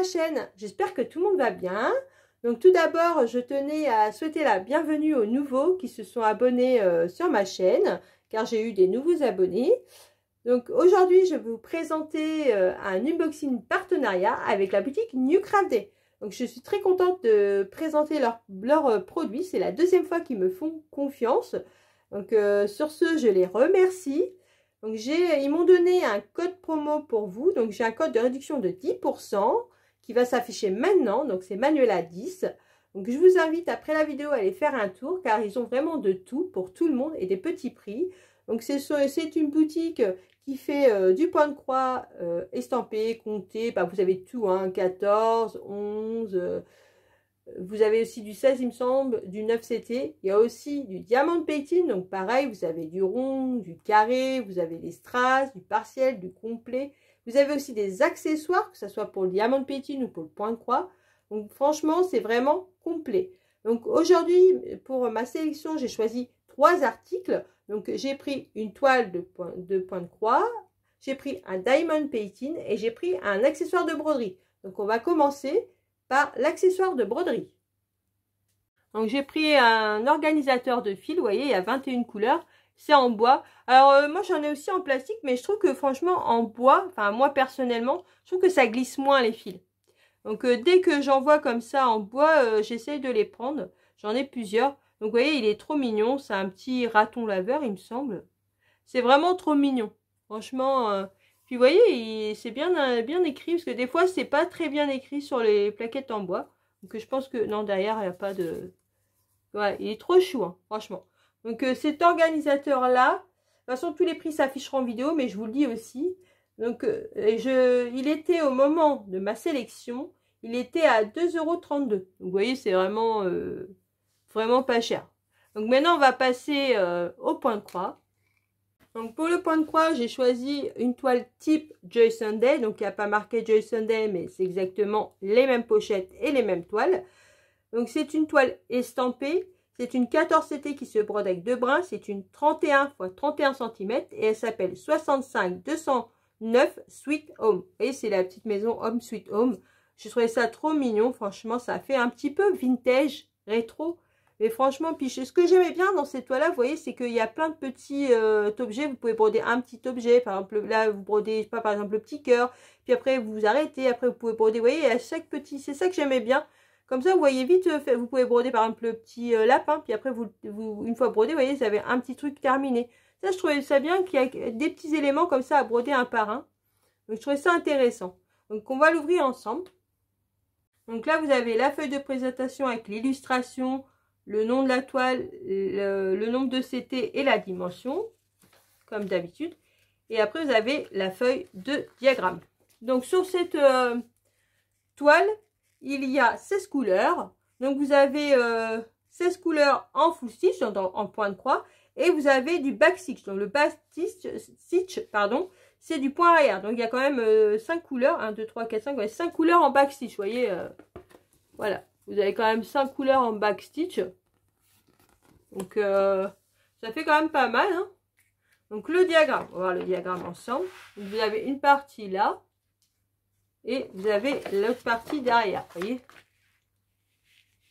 chaîne. J'espère que tout le monde va bien. Donc tout d'abord, je tenais à souhaiter la bienvenue aux nouveaux qui se sont abonnés sur ma chaîne, car j'ai eu des nouveaux abonnés. Donc aujourd'hui, je vais vous présenter un unboxing partenariat avec la boutique New Craft Day. Donc je suis très contente de présenter leurs produits. C'est la deuxième fois qu'ils me font confiance. Donc sur ce, je les remercie. Donc ils m'ont donné un code promo pour vous. Donc j'ai un code de réduction de 10% qui va s'afficher maintenant. Donc c'est Manuela 10. Donc je vous invite après la vidéo à aller faire un tour car ils ont vraiment de tout pour tout le monde et des petits prix. Donc c'est une boutique qui fait du point de croix estampé, compté. Bah, vous avez tout, hein, 14, 11... vous avez aussi du 16, il me semble, du 9 CT. Il y a aussi du diamond painting. Donc, pareil, vous avez du rond, du carré, vous avez des strass, du partiel, du complet. Vous avez aussi des accessoires, que ce soit pour le diamond painting ou pour le point de croix. Donc, franchement, c'est vraiment complet. Donc, aujourd'hui, pour ma sélection, j'ai choisi 3 articles. Donc, j'ai pris une toile de point de croix. J'ai pris un diamond painting et j'ai pris un accessoire de broderie. Donc, on va commencer par l'accessoire de broderie. Donc j'ai pris un organisateur de fil, vous voyez, il y a 21 couleurs, c'est en bois. Alors moi j'en ai aussi en plastique, mais je trouve que franchement en bois, enfin moi personnellement, je trouve que ça glisse moins les fils. Donc dès que j'en vois comme ça en bois, j'essaye de les prendre. J'en ai plusieurs. Donc vous voyez, il est trop mignon, c'est un petit raton laveur il me semble. C'est vraiment trop mignon, franchement. Puis vous voyez, c'est bien écrit, parce que des fois, c'est pas très bien écrit sur les plaquettes en bois. Donc je pense que, non, derrière, il n'y a pas de... Ouais, il est trop chou, hein, franchement. Donc cet organisateur-là, de toute façon, tous les prix s'afficheront en vidéo, mais je vous le dis aussi. Donc il était, au moment de ma sélection, il était à 2,32 €. Donc vous voyez, c'est vraiment, vraiment pas cher. Donc maintenant, on va passer au point de croix. Donc pour le point de croix, j'ai choisi une toile type Joy Sunday. Donc il n'y a pas marqué Joy Sunday, mais c'est exactement les mêmes pochettes et les mêmes toiles. Donc c'est une toile estampée. C'est une 14 CT qui se brode avec 2 brins. C'est une 31 x 31 cm et elle s'appelle 65-209 Sweet Home. Et c'est la petite maison Home Sweet Home. Je trouvais ça trop mignon. Franchement, ça fait un petit peu vintage, rétro. Mais franchement, puis ce que j'aimais bien dans ces toiles-là, vous voyez, c'est qu'il y a plein de petits objets. Vous pouvez broder un petit objet. Par exemple, là, vous brodez, je sais pas, par exemple, le petit cœur. Puis après, vous vous arrêtez. Après, vous pouvez broder, vous voyez, à chaque petit... C'est ça que j'aimais bien. Comme ça, vous voyez vite, vous pouvez broder, par exemple, le petit lapin. Puis après, une fois brodé, vous voyez, vous avez un petit truc terminé. Ça, je trouvais ça bien qu'il y a des petits éléments comme ça à broder un par un. Donc, je trouvais ça intéressant. Donc, on va l'ouvrir ensemble. Donc là, vous avez la feuille de présentation avec l'illustration, le nom de la toile, le nombre de CT et la dimension, comme d'habitude. Et après, vous avez la feuille de diagramme. Donc, sur cette toile, il y a 16 couleurs. Donc, vous avez 16 couleurs en full stitch, en point de croix. Et vous avez du back stitch. Donc, le back stitch, pardon, c'est du point arrière. Donc, il y a quand même 5 couleurs. 1, 2, 3, 4, 5. Ouais, 5 couleurs en back stitch. Vous voyez, voilà. Vous avez quand même 5 couleurs en back stitch. Donc, ça fait quand même pas mal. Hein. Donc, le diagramme. On va voir le diagramme ensemble. Donc, vous avez une partie là. Et vous avez l'autre partie derrière. Vous voyez.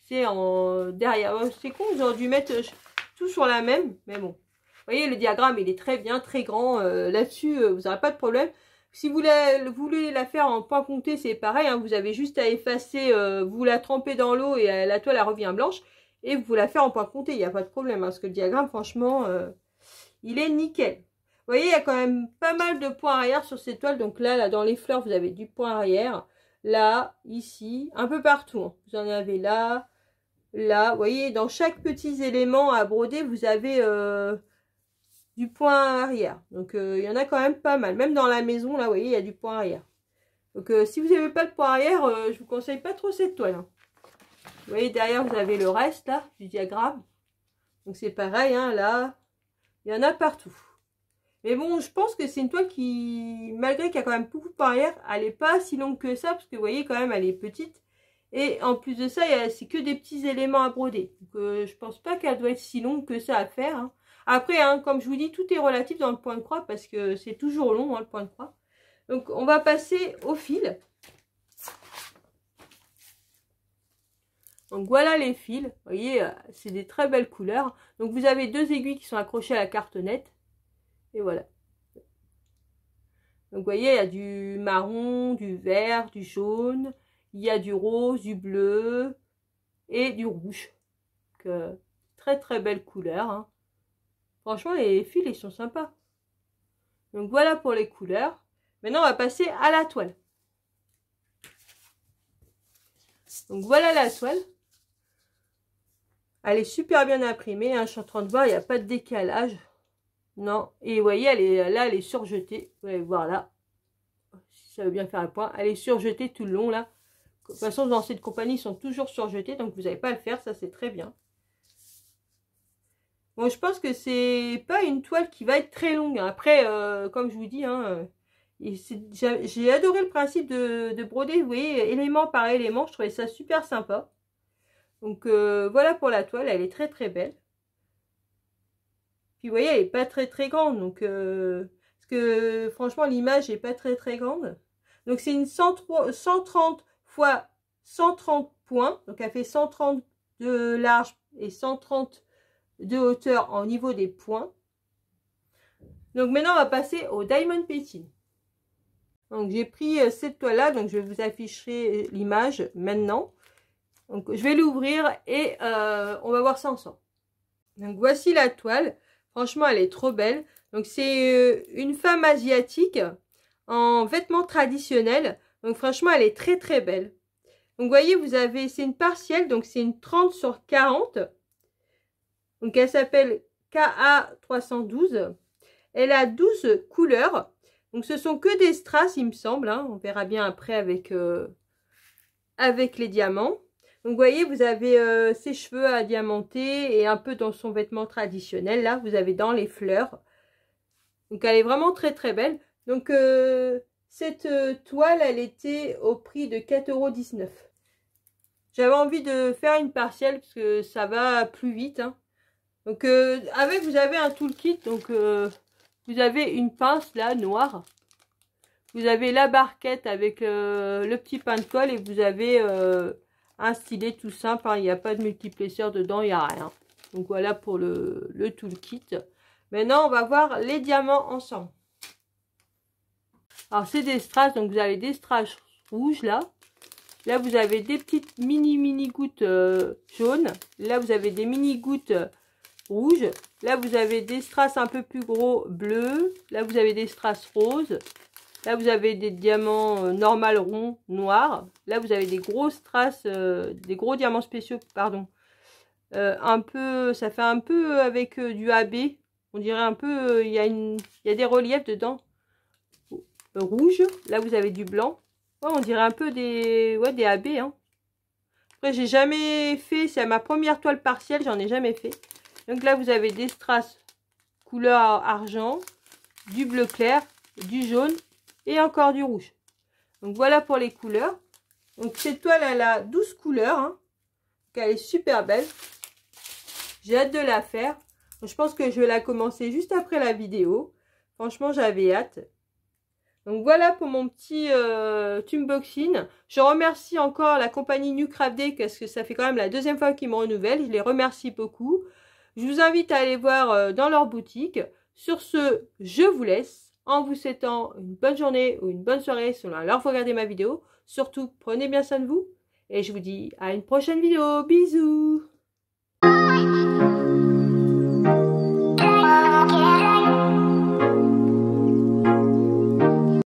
C'est en derrière. C'est con, j'aurais dû mettre tout sur la même. Mais bon. Vous voyez, le diagramme, il est très bien, très grand. Là-dessus, vous n'aurez pas de problème. Si vous voulez la faire en point compté, c'est pareil. Hein, vous avez juste à effacer, vous la trempez dans l'eau et la toile, elle revient blanche. Et vous la faire en point compté, il n'y a pas de problème. Hein, parce que le diagramme, franchement, il est nickel. Vous voyez, il y a quand même pas mal de points arrière sur cette toile. Donc là, dans les fleurs, vous avez du point arrière. Là, ici, un peu partout. Hein. Vous en avez là, là. Vous voyez, dans chaque petit élément à broder, vous avez... du point arrière. Donc, il y en a quand même pas mal. Même dans la maison, là, vous voyez, il y a du point arrière. Donc, si vous n'avez pas de point arrière, je vous conseille pas trop cette toile. Hein. Vous voyez, derrière, vous avez le reste, là, du diagramme. Donc, c'est pareil, hein, là. Il y en a partout. Mais bon, je pense que c'est une toile qui, malgré qu'il y a quand même beaucoup de point arrière, elle n'est pas si longue que ça. Parce que, vous voyez, quand même, elle est petite. Et en plus de ça, c'est que des petits éléments à broder. Donc, je pense pas qu'elle doit être si longue que ça à faire, hein. Après, hein, comme je vous dis, tout est relatif dans le point de croix parce que c'est toujours long, hein, le point de croix. Donc, on va passer au fil. Donc voilà les fils, vous voyez, c'est des très belles couleurs. Donc vous avez 2 aiguilles qui sont accrochées à la cartonnette. Et voilà. Donc vous voyez, il y a du marron, du vert, du jaune, il y a du rose, du bleu et du rouge. Donc, très très belles couleurs. Hein. Franchement, les fils, ils sont sympas. Donc voilà pour les couleurs. Maintenant, on va passer à la toile. Donc voilà la toile. Elle est super bien imprimée. Hein. Je suis en train de voir, il n'y a pas de décalage. Non. Et vous voyez, elle est surjetée. Vous allez voir là. Si ça veut bien faire un point. Elle est surjetée tout le long là. De toute façon, dans cette compagnie, ils sont toujours surjetés. Donc, vous n'avez pas à le faire. Ça, c'est très bien. Bon, je pense que c'est pas une toile qui va être très longue. Après, comme je vous dis, hein, j'ai adoré le principe de broder, vous voyez, élément par élément. Je trouvais ça super sympa. Donc, voilà pour la toile. Elle est très, très belle. Puis, vous voyez, elle n'est pas très, très grande. Donc, parce que, franchement, l'image n'est pas très, très grande. Donc, c'est une 130 fois 130 points. Donc, elle fait 130 de large et 130 de hauteur en niveau des points. Donc maintenant on va passer au diamond painting. Donc j'ai pris cette toile là, donc je vais vous afficher l'image maintenant. Donc je vais l'ouvrir et on va voir ça ensemble. Donc voici la toile. Franchement elle est trop belle. Donc c'est une femme asiatique en vêtements traditionnels. Donc franchement elle est très très belle. Donc vous voyez, vous avez, c'est une partielle, donc c'est une 30 sur 40. Donc, elle s'appelle KA312. Elle a 12 couleurs. Donc, ce sont que des strass, il me semble. Hein. On verra bien après avec, avec les diamants. Donc, vous voyez, vous avez ses cheveux à diamanter et un peu dans son vêtement traditionnel. Là, vous avez dans les fleurs. Donc, elle est vraiment très, très belle. Donc, cette toile, elle était au prix de 4,19 €. J'avais envie de faire une partielle parce que ça va plus vite, hein. Donc, avec, vous avez un toolkit. Donc, vous avez une pince, là, noire. Vous avez la barquette avec le petit pain de colle. Et vous avez un stylet tout simple. Hein. Il n'y a pas de multiplesseur dedans, il n'y a rien. Donc, voilà pour le toolkit. Maintenant, on va voir les diamants ensemble. Alors, c'est des strass. Donc, vous avez des strass rouges, là. Là, vous avez des petites mini gouttes jaunes. Là, vous avez des mini gouttes rouge. Là, vous avez des strass un peu plus gros bleus. Là, vous avez des strass roses. Là, vous avez des diamants normal ronds noirs. Là, vous avez des gros strass, des gros diamants spéciaux, pardon. Un peu, ça fait un peu avec du AB. On dirait un peu, il y a des reliefs dedans. Rouge. Là, vous avez du blanc. Ouais, on dirait un peu des AB. Hein. Après, j'ai jamais fait, c'est ma première toile partielle, j'en ai jamais fait. Donc là, vous avez des strass couleur argent, du bleu clair, du jaune et encore du rouge. Donc voilà pour les couleurs. Donc cette toile, elle a 12 couleurs. Hein. Donc elle est super belle. J'ai hâte de la faire. Donc, je pense que je vais la commencer juste après la vidéo. Franchement, j'avais hâte. Donc voilà pour mon petit unboxing. Je remercie encore la compagnie New Craft Day parce que ça fait quand même la deuxième fois qu'ils me renouvellent. Je les remercie beaucoup. Je vous invite à aller voir dans leur boutique. Sur ce, je vous laisse en vous souhaitant une bonne journée ou une bonne soirée selon l'heure où vous regardez ma vidéo. Surtout, prenez bien soin de vous. Et je vous dis à une prochaine vidéo. Bisous!